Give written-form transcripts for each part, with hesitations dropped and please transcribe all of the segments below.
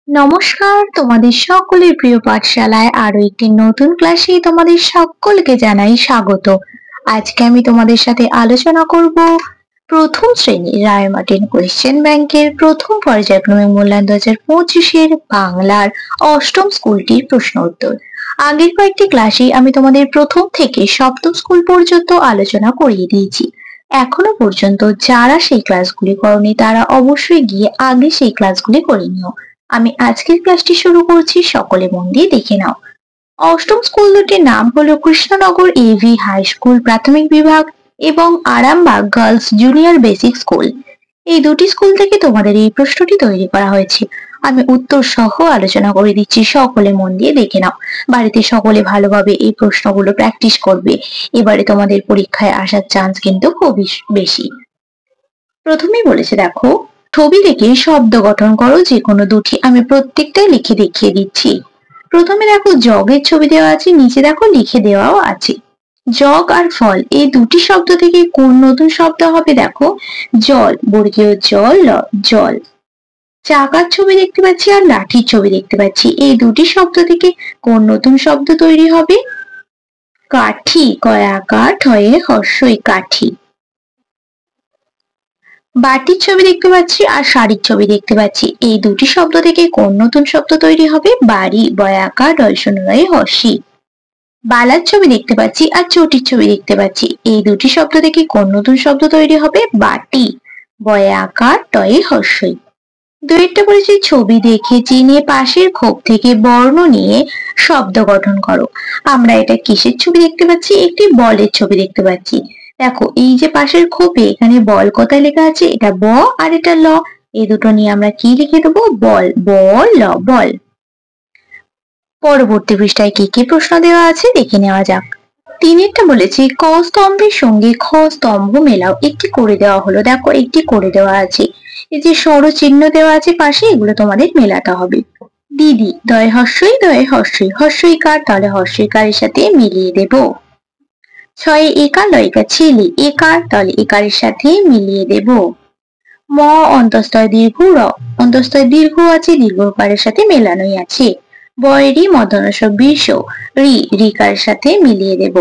নমস্কার, তোমাদের সকলের প্রিয় পাঠশালায় আরো একটি নতুন ক্লাসে তোমাদের সকলকে জানাই স্বাগত। আজকে আমি তোমাদের সাথে আলোচনা করব প্রথম শ্রেণীর রায়মার্টিন কোয়েশ্চেন ব্যাংকের প্রথম পর্যায়ক্রমিক মূল্যায়ন 2025-এর বাংলার অষ্টম স্কুলটির প্রশ্ন উত্তর। আগের কয়েকটি ক্লাসে আমি তোমাদের প্রথম থেকে সপ্তম স্কুল পর্যন্ত আলোচনা করিয়ে দিয়েছি। এখনো পর্যন্ত যারা সেই ক্লাসগুলি করনি তারা অবশ্যই গিয়ে আগে সেই ক্লাসগুলি করে নিও। আমি আজকের ক্লাসটি শুরু করছি, সকলে মন দিয়ে দেখে নাও। অষ্টম স্কুল দুটির নাম হলো কৃষ্ণনগর এভি হাই স্কুল প্রাথমিক বিভাগ এবং Arambagh girls junior basic school. এই দুটি স্কুল থেকে তোমাদের এই প্রশ্নটি তৈরি করা হয়েছে। আমি উত্তর সহ আলোচনা করে দিচ্ছি, সকলে মন দিয়ে দেখে নাও। বাড়িতে সকলে ভালোভাবে এই প্রশ্নগুলো প্র্যাকটিস করবে। এবারে তোমাদের পরীক্ষায় আসার চান্স কিন্তু খুবই বেশি। প্রথমেই বলেছে, দেখো, ছবি দেখে শব্দ গঠন করো যে কোনো দুটি। আমি প্রত্যেকটাই লিখে দেখিয়ে দিচ্ছি। প্রথমে দেখো জগের ছবি দেওয়া আছে, নিচে দেখো লিখে দেওয়াও আছে। জগ আর ফল এই দুটি শব্দ থেকে কোন নতুন শব্দ হবে? দেখো, জল, বর্গীয় জল, জল। চাকার ছবি দেখতে পাচ্ছি আর লাঠির ছবি দেখতে পাচ্ছি, এই দুটি শব্দ থেকে কোন নতুন শব্দ তৈরি হবে? কাঠি, কয়াকার ঠয়ে হর্ষই কাঠি। বাটির ছবি দেখতে পাচ্ছি আর শাড়ির ছবি দেখতে পাচ্ছি, এই দুটি শব্দ থেকে কোন নতুন শব্দ তৈরি হবে? বাড়ি, বয়াকার ডয়শনয় হর্ষি। বালার ছবি দেখতে পাচ্ছি আর চটির ছবি দেখতে পাচ্ছি, এই দুটি শব্দ থেকে কোন নতুন শব্দ তৈরি হবে? বাটি, বয়াকার টয়ে হর্ষই। দুইটা বলেছি, ছবি দেখে চিনে পাশের খোপ থেকে বর্ণ নিয়ে শব্দ গঠন করো। আমরা এটা কিসের ছবি দেখতে পাচ্ছি? একটি বলের ছবি দেখতে পাচ্ছি। দেখো, এই যে পাশের খোপে এখানে বল কোথায় লেখা আছে? এটা ব আর এটা ল। এই দুটো নিয়ে আমরা কি লিখে দেবো? বল, বল, ল, বল। পরবর্তী পৃষ্ঠায় কি কি প্রশ্ন দেওয়া আছে দেখে নেওয়া যাক। তিনেরটা বলেছি, ক স্তম্ভের সঙ্গে খ স্তম্ভ মেলাও। একটি করে দেওয়া হলো, দেখো একটি করে দেওয়া আছে। এই যে সরু চিহ্ন দেওয়া আছে পাশে, এগুলো তোমাদের মেলাতে হবে। দিদি, দয় হর্ষই, দয় হর্ষই, হর্ষইকার, তাহলে হর্ষইকারের সাথে মিলিয়ে দেব। ছয়ে একার লয়িকা ছেলে, একার, তাহলে একারের সাথে মিলিয়ে দেব। ম অন্তস্তয় দীর্ঘ র, অন্তস্তয় দীর্ঘ আছে, দীর্ঘকারের সাথে মেলানোই আছে। বয়রি মদনস বিষ, রি, রিকারের সাথে মিলিয়ে দেব।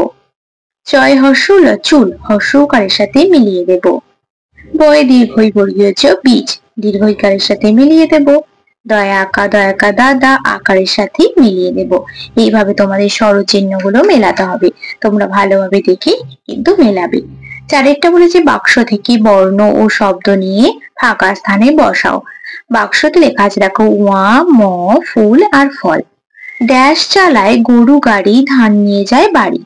চয় হর্ষুল চুল, হর্ষকারের সাথে মিলিয়ে দেব। বয়ে দীর্ঘই বর্গীয় চ বীজ, দীর্ঘইকারের সাথে মিলিয়ে দেব। দয়াকা, দয়াকা দাদা, আকারের সাথে মিলিয়ে দেব। এইভাবে তোমাদের স্বরচিহ্ন গুলো মেলাতে হবে। তোমরা ভালোভাবে দেখে কিন্তু মেলাবে। চারেরটা বলেছে, বাক্স থেকে বর্ণ ও শব্দ নিয়ে ফাঁকা স্থানে বসাও। বাক্সতে লেখা আছে, দেখো, ওয়া, ম, ফুল আর ফল। ড্যাশ চালায় গরু গাড়ি, ধান নিয়ে যায় বাড়ি।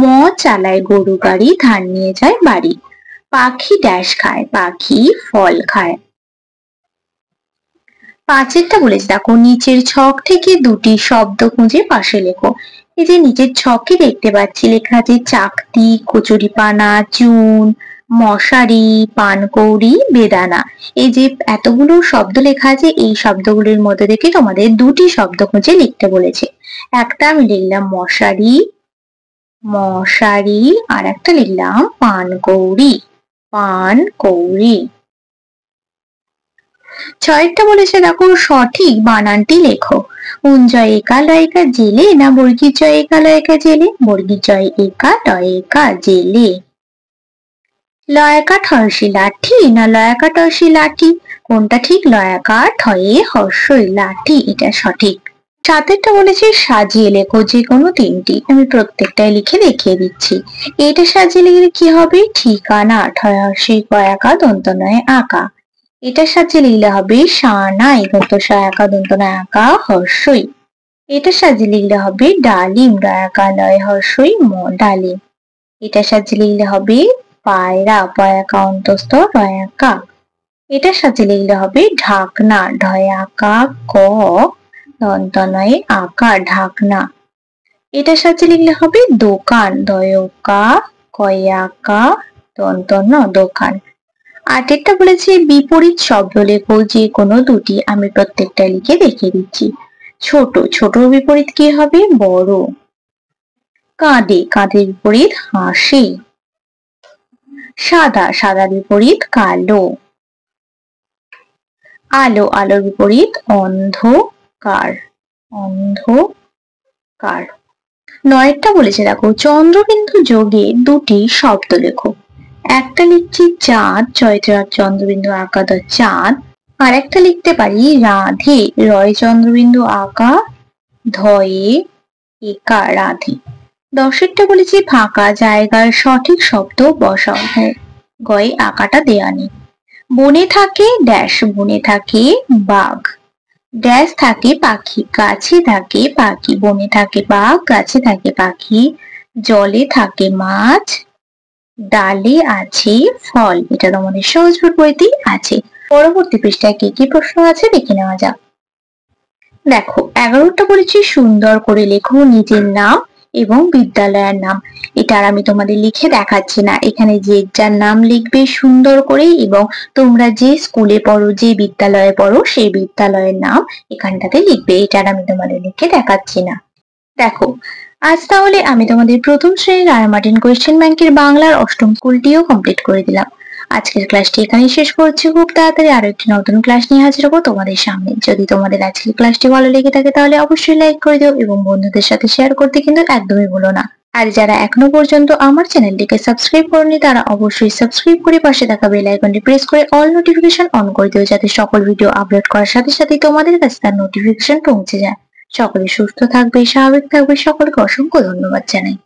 ম চালায় গরু গাড়ি, ধান নিয়ে যায় বাড়ি। পাখি ড্যাশ খায়, পাখি ফল খায়। পাঁচেরটা বলেছে, দেখো, নিচের ছক থেকে দুটি শব্দ খুঁজে পাশে লেখো। এই যে নিচের ছকে দেখতে পাচ্ছি লেখা আছে চাকতি, কচুরিপানা, চুন, মশারি, পানকৌড়ি, বেদানা। এই যে এতগুলো শব্দ লেখা আছে, এই শব্দগুলির মধ্যে থেকে তোমাদের দুটি শব্দ খুঁজে লিখতে বলেছে। একটা আমি লিখলাম মশারি, মশারি, আর একটা লিখলাম পানকৌড়ি, পানকৌড়ি। ছয়েরটা বলেছে, দেখো, সঠিক বানানটি লেখো। উঞ্জয় একা লয়কা জেলে না বর্গীর জয় একা লয়কা জেলে? বর্গীর জয় একা টয় একা জেলে। লয়াকা ঠর্ষি লাঠি না লয়াকা টর্ষি লাঠি? কোনটা ঠিক? লয়াকা ঠয়ে হর্ষই লাঠি, এটা সঠিক। সাতেরটা বলেছে, সাজিয়ে লেখো যে কোনো তিনটি। আমি প্রত্যেকটাই লিখে দেখিয়ে দিচ্ছি। এটা সাজিয়ে লিখলে কি হবে? ঠিকানা, ঠয় হর্ষই কয়াকা দন্ত নয় আঁকা। এটা সাজিয়ে লিখলে হবে সানাই, দন্ত সয়াকা দন্ত নয় আঁকা হর্ষই। এটা সাজিয়ে লিখলে হবে ডালিম, ডয়াকা লয় হর্ষই ম, ডালিম। এটা সাজিয়ে লিখলে হবে পায়রা, পয়াকা অন্তস্থ রয়াকা। এটা সাজিয়ে লিখলে হবে ঢাকনা, ঢয়াকা ক দন্ত নয় আঁকা ঢাকনা। এটা সাজিয়ে লিখলে হবে দোকান, দয়কা কয়াকা দন্ত ন দোকান। আটেরটা বলেছে, বিপরীত শব্দ লেখো যে কোনো দুটি। আমি প্রত্যেকটা লিখে দেখিয়ে দিচ্ছি। ছোট, ছোটর বিপরীত কি হবে? বড়। কাঁদে, কাঁদের বিপরীত হাসে। সাদা, সাদার বিপরীত কালো। আলো, আলোর বিপরীত অন্ধ। কার, অন্ধকার। 9টা বলেছে দেখো, চন্দ্রবিন্দু যোগে দুটি শব্দ লেখো। একটা লিখছি চাঁদ, চয়চার চন্দ্রবিন্দু আঁকা দ চাঁদ। আর একটা লিখতে পারি রাধে, রয় চন্দ্রবিন্দু আঁকা, ধয়ে একা রাধে। 10এরটা বলেছি ফাঁকা জায়গার সঠিক শব্দ বসাও। হ্যাঁ, গয়ে আঁকাটা দেয়া নেই। বনে থাকে ড্যাশ, বনে থাকে বাঘ, ড্যাশ থাকে পাখি, গাছে থাকে পাখি, বনে থাকে বাঘ, গাছে থাকে পাখি, জলে থাকে মাছ, ডালে আছে ফল। এটা তোমাদের সহজ বইতেই আছে। পরবর্তী পৃষ্ঠায় কি কি প্রশ্ন আছে দেখে নেওয়া যাক। দেখো 11টা বলেছি সুন্দর করে লেখো নিজের নাম এবং বিদ্যালয়ের নাম। এটা আর আমি তোমাদের লিখে দেখাচ্ছি না, এখানে যে যার নাম লিখবে সুন্দর করে এবং তোমরা যে স্কুলে পড়ো, যে বিদ্যালয়ে পড়ো সেই বিদ্যালয়ের নাম এখানটাতে লিখবে। এটা আর আমি তোমাদের লিখে দেখাচ্ছি না। দেখো আজ তাহলে আমি তোমাদের প্রথম শ্রেণীর রায় মার্টিন কোয়েশ্চেন ব্যাংকের বাংলার অষ্টম স্কুলটিও কমপ্লিট করে দিলাম। আজকের ক্লাসটি এখানেই শেষ করছি। খুব তাড়াতাড়ি আরো একটি নতুন ক্লাস নিয়ে হাজির হবো তোমাদের সামনে। যদি তোমাদের আজকের ক্লাসটি ভালো লেগে থাকে তাহলে অবশ্যই লাইক করে দিও এবং বন্ধুদের সাথে শেয়ার করতে কিন্তু একদমই ভুলো না। আর যারা এখনো পর্যন্ত আমার চ্যানেলটিকে সাবস্ক্রাইব করনি তারা অবশ্যই সাবস্ক্রাইব করে পাশে থাকা বেল আইকনটি প্রেস করে অল নোটিফিকেশন অন করে দিও, যাতে সকল ভিডিও আপলোড করার সাথে সাথে তোমাদের কাছে তার নোটিফিকেশন পৌঁছে যায়। সকলে সুস্থ থাকবে, স্বাভাবিক থাকবে। সকলকে অসংখ্য ধন্যবাদ জানাই।